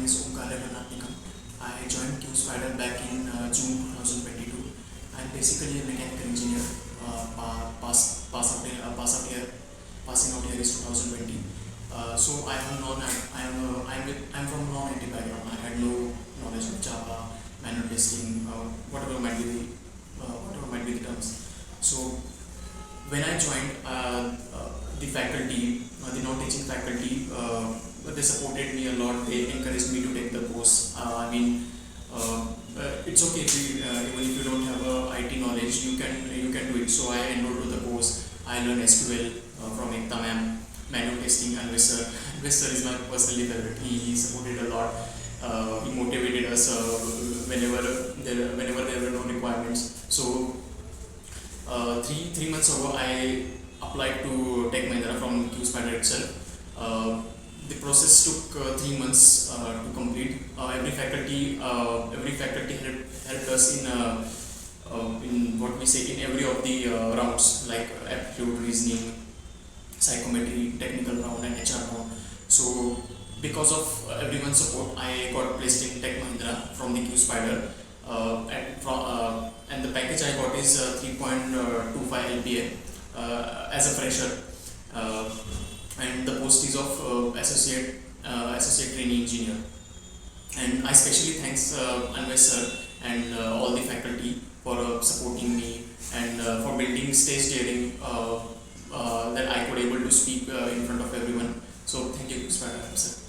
is Omkar. I joined Qspider back in June 2022. I'm basically a mechanical engineer. Passing out year is 2020. So I'm from non-IT background. I had no knowledge of Java, manual testing, whatever might be the terms. So when I joined, the faculty, the non-teaching faculty, they supported me a lot. They encouraged me to take the course. It's okay even if you don't have IT knowledge, you can do it. So I enrolled to the course. I learned SQL from Ekta ma'am, manual testing, and Vester. Vester is my personally favorite. He supported a lot. He motivated us whenever there were no requirements. So 3 months ago, I applied to Tech Mahindra from Qspider itself. The process took 3 months to complete. Every faculty helped us in what we say in every of the rounds, like aptitude, reasoning, psychometry, technical round, and HR round. So because of everyone's support, I got placed in Tech Mahindra from the Qspider. And the package I got is 3.25 LPA as a fresher, and the post is of associate trainee engineer. And I especially thanks Anvesh sir and all the faculty for supporting me and for building stage daring that I could able to speak in front of everyone. So thank you, Qspider sir.